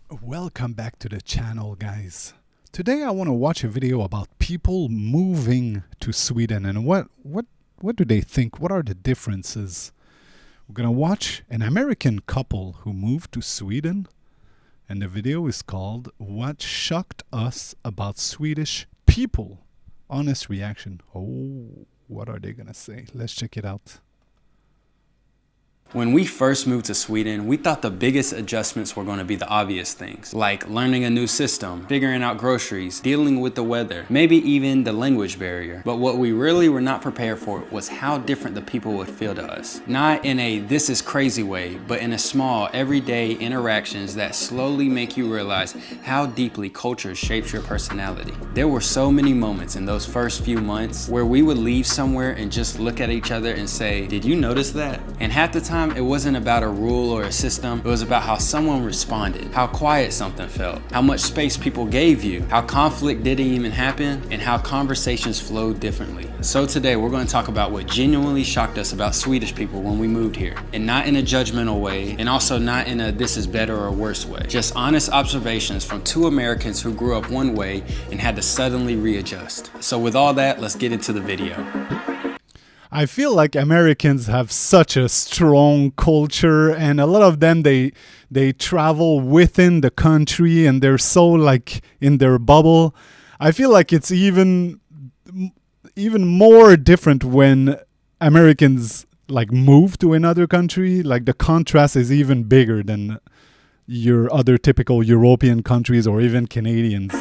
Welcome back to the channel, guys. Today I want to watch a video about people moving to Sweden and what do they think? What are the differences? We're going to watch an American couple who moved to Sweden, and the video is called What Shocked Us About Swedish People. Honest reaction. Oh, what are they going to say? Let's check it out. When we first moved to Sweden, we thought the biggest adjustments were going to be the obvious things, like learning a new system, figuring out groceries, dealing with the weather, maybe even the language barrier. But what we really were not prepared for was how different the people would feel to us. Not in a this is crazy way, but in a small, everyday interactions that slowly make you realize how deeply culture shapes your personality. There were so many moments in those first few months where we would leave somewhere and just look at each other and say, "Did you notice that?" And half the time, it wasn't about a rule or a system. It was about how someone responded, how quiet something felt, how much space people gave you, how conflict didn't even happen, and how conversations flowed differently. So today we're going to talk about what genuinely shocked us about Swedish people when we moved here, and not in a judgmental way, and also not in a this is better or worse way. Just honest observations from two Americans who grew up one way and had to suddenly readjust. So with all that, let's get into the video. I feel like Americans have such a strong culture, and a lot of them they travel within the country and they're so like in their bubble. I feel like it's even more different when Americans like move to another country. Like the contrast is even bigger than your other typical European countries or even Canadians.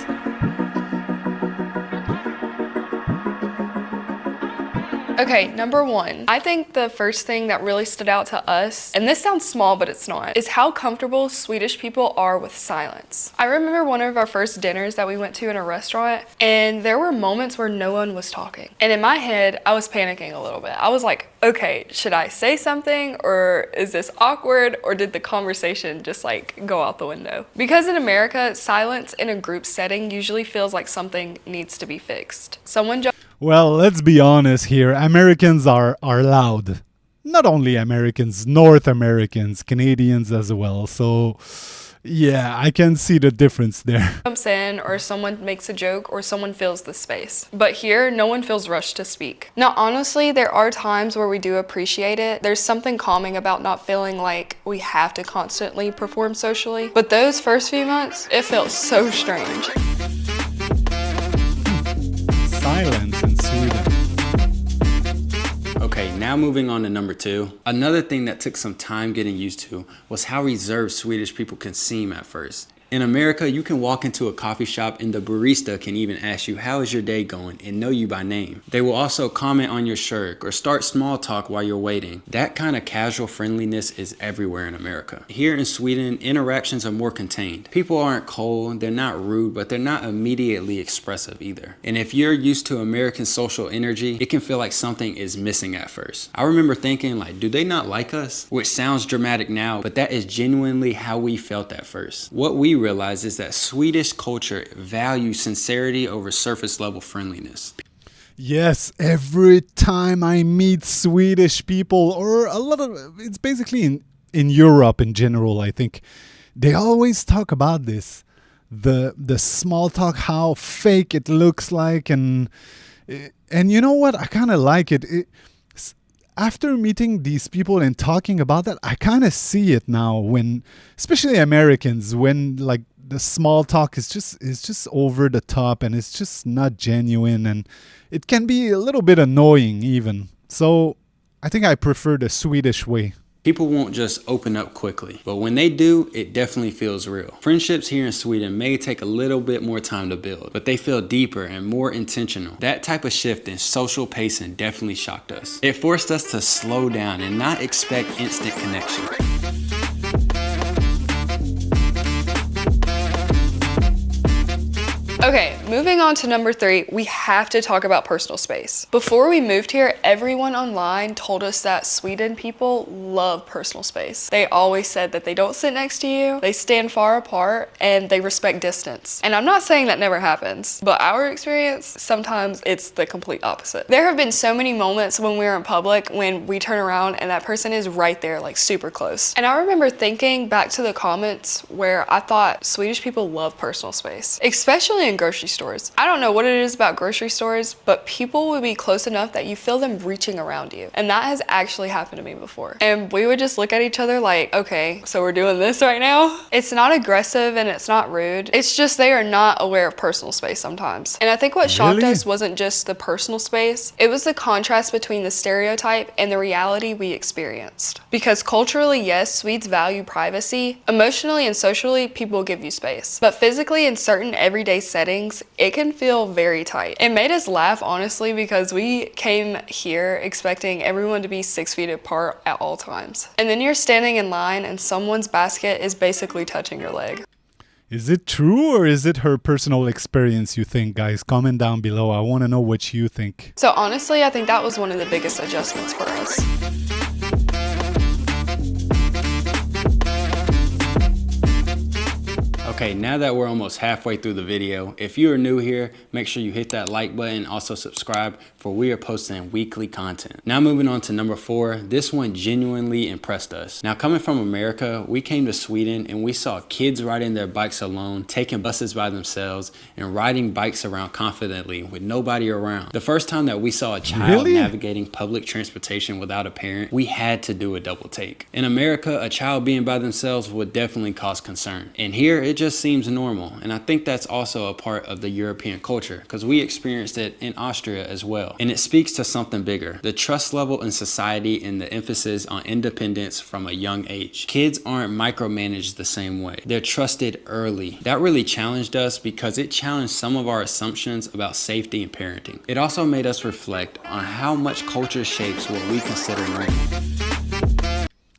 Okay, number one, I think the first thing that really stood out to us, and this sounds small but it's not, is how comfortable Swedish people are with silence. I remember one of our first dinners that we went to in a restaurant, and there were moments where no one was talking. And in my head, I was panicking a little bit. I was like, okay, should I say something, or is this awkward, or did the conversation just like go out the window? Because in America, silence in a group setting usually feels like something needs to be fixed. Well, let's be honest here. Americans are loud. Not only Americans, North Americans, Canadians as well. So, yeah, I can see the difference there. Jumps in, or someone makes a joke, or someone fills the space. But here, no one feels rushed to speak. Now, honestly, there are times where we do appreciate it. There's something calming about not feeling like we have to constantly perform socially. But those first few months, it felt so strange. Silence in Sweden. Okay, now moving on to number two. Another thing that took some time getting used to was how reserved Swedish people can seem at first. In America, you can walk into a coffee shop and the barista can even ask you, "How is your day going?" and know you by name. They will also comment on your shirt or start small talk while you're waiting. That kind of casual friendliness is everywhere in America. Here in Sweden, interactions are more contained. People aren't cold, they're not rude, but they're not immediately expressive either. And if you're used to American social energy, it can feel like something is missing at first. I remember thinking like, do they not like us? Which sounds dramatic now, but that is genuinely how we felt at first. What we realize is that Swedish culture values sincerity over surface level friendliness. Yes, every time I meet Swedish people, or a lot of, it's basically in Europe in general, I think, they always talk about this. The small talk, how fake it looks like, and you know what? I kind of like it. After meeting these people and talking about that, I kind of see it now when, especially Americans, when like the small talk is just over the top and it's just not genuine, and it can be a little bit annoying even. So I think I prefer the Swedish way. People won't just open up quickly, but when they do, it definitely feels real. Friendships here in Sweden may take a little bit more time to build, but they feel deeper and more intentional. That type of shift in social pacing definitely shocked us. It forced us to slow down and not expect instant connection. Okay, moving on to number 3, we have to talk about personal space. Before we moved here, everyone online told us that Sweden people love personal space. They always said that they don't sit next to you, they stand far apart, and they respect distance. And I'm not saying that never happens, but our experience, sometimes it's the complete opposite. There have been so many moments when we're in public when we turn around and that person is right there, like super close. And I remember thinking back to the comments where I thought Swedish people love personal space, especially in grocery stores. I don't know what it is about grocery stores, but people would be close enough that you feel them reaching around you. And that has actually happened to me before. And we would just look at each other like, okay, so we're doing this right now? It's not aggressive and it's not rude. It's just they are not aware of personal space sometimes. And I think what shocked us wasn't just the personal space, it was the contrast between the stereotype and the reality we experienced. Because culturally, yes, Swedes value privacy. Emotionally and socially, people give you space. But physically, in certain everyday settings, it can feel very tight. It made us laugh, honestly, because we came here expecting everyone to be 6 feet apart at all times. And then you're standing in line and someone's basket is basically touching your leg. Is it true or is it her personal experience, you think, guys? Comment down below. I want to know what you think. So honestly, I think that was one of the biggest adjustments for us. Okay, now that we're almost halfway through the video, if you are new here, make sure you hit that like button and also subscribe, for we are posting weekly content. Now moving on to number 4, this one genuinely impressed us. Now coming from America, we came to Sweden and we saw kids riding their bikes alone, taking buses by themselves, and riding bikes around confidently with nobody around. The first time that we saw a child navigating public transportation without a parent, we had to do a double take. In America, a child being by themselves would definitely cause concern. And here, it just seems normal. And I think that's also a part of the European culture, because we experienced it in Austria as well. And it speaks to something bigger, the trust level in society and the emphasis on independence from a young age. Kids aren't micromanaged the same way. They're trusted early. That really challenged us because it challenged some of our assumptions about safety and parenting. It also made us reflect on how much culture shapes what we consider normal.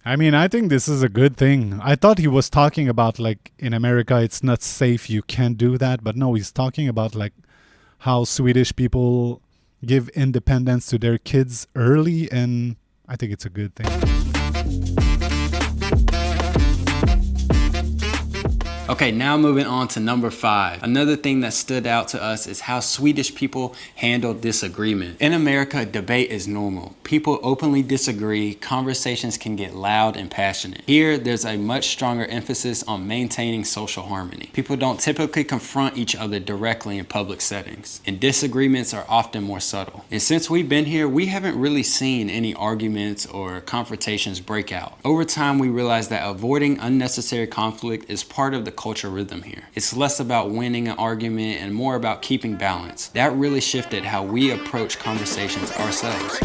I mean, I think this is a good thing. I thought he was talking about, like, in America, it's not safe, you can't do that. But no, he's talking about, like, how Swedish people give independence to their kids early. And I think it's a good thing. Okay, now moving on to number 5. Another thing that stood out to us is how Swedish people handle disagreement. In America, debate is normal. People openly disagree, conversations can get loud and passionate. Here, there's a much stronger emphasis on maintaining social harmony. People don't typically confront each other directly in public settings, and disagreements are often more subtle. And since we've been here, we haven't really seen any arguments or confrontations break out. Over time, we realized that avoiding unnecessary conflict is part of the culture rhythm here. It's less about winning an argument and more about keeping balance. That really shifted how we approach conversations ourselves.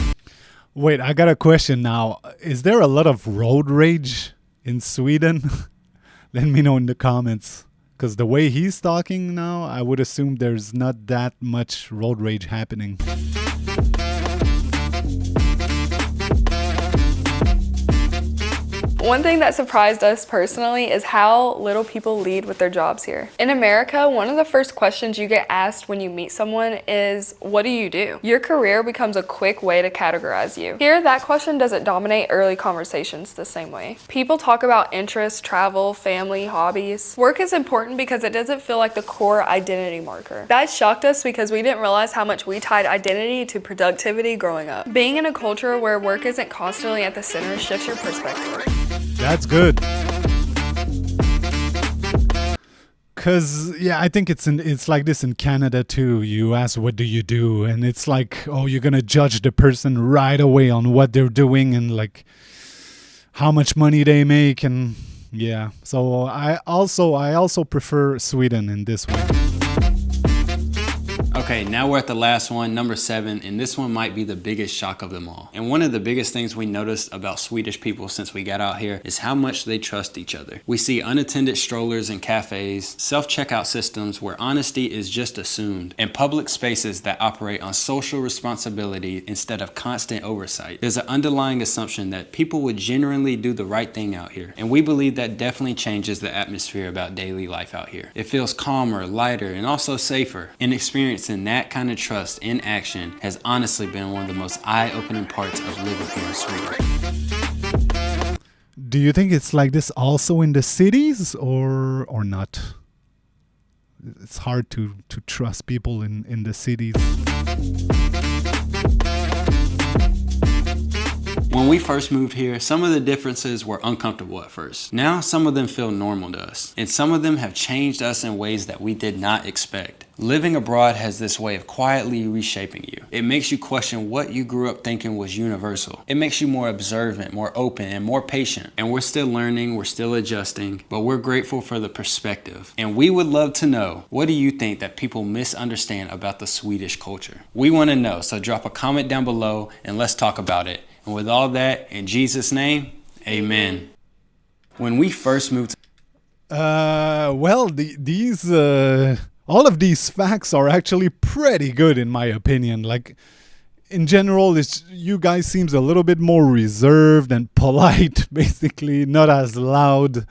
Wait, I got a question now. Is there a lot of road rage in Sweden? Let me know in the comments. Because the way he's talking now, I would assume there's not that much road rage happening. One thing that surprised us personally is how little people lead with their jobs here. In America, one of the first questions you get asked when you meet someone is, what do you do? Your career becomes a quick way to categorize you. Here, that question doesn't dominate early conversations the same way. People talk about interests, travel, family, hobbies. Work is important because it doesn't feel like the core identity marker. That shocked us because we didn't realize how much we tied identity to productivity growing up. Being in a culture where work isn't constantly at the center shifts your perspective. That's good. Cause yeah, I think it's like this in Canada too. You ask, what do you do? And it's like, oh, you're gonna judge the person right away on what they're doing and like how much money they make. And yeah, so I also prefer Sweden in this way. Okay, now we're at the last one, number 7, and this one might be the biggest shock of them all. And one of the biggest things we noticed about Swedish people since we got out here is how much they trust each other. We see unattended strollers in cafes, self-checkout systems where honesty is just assumed, and public spaces that operate on social responsibility instead of constant oversight. There's an underlying assumption that people would genuinely do the right thing out here, and we believe that definitely changes the atmosphere about daily life out here. It feels calmer, lighter, and also safer. And experiencing that kind of trust in action has honestly been one of the most eye-opening parts of living here in Sweden. Do you think it's like this also in the cities or not? It's hard to trust people in the cities. When we first moved here, some of the differences were uncomfortable at first. Now some of them feel normal to us, and some of them have changed us in ways that we did not expect. Living abroad has this way of quietly reshaping you. It makes you question what you grew up thinking was universal. It makes you more observant, more open, and more patient. And we're still learning, we're still adjusting, but we're grateful for the perspective. And we would love to know, what do you think that people misunderstand about the Swedish culture? We want to know, so drop a comment down below and let's talk about it. And with all that, in Jesus' name, amen. When we first moved all of these facts are actually pretty good in my opinion. Like, in general, you guys seems a little bit more reserved and polite, basically, not as loud.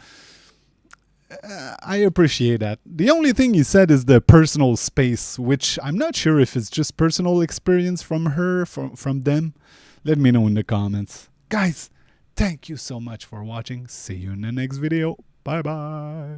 I appreciate that. The only thing you said is the personal space, which I'm not sure if it's just personal experience from them. Let me know in the comments. Guys, thank you so much for watching. See you in the next video. Bye bye.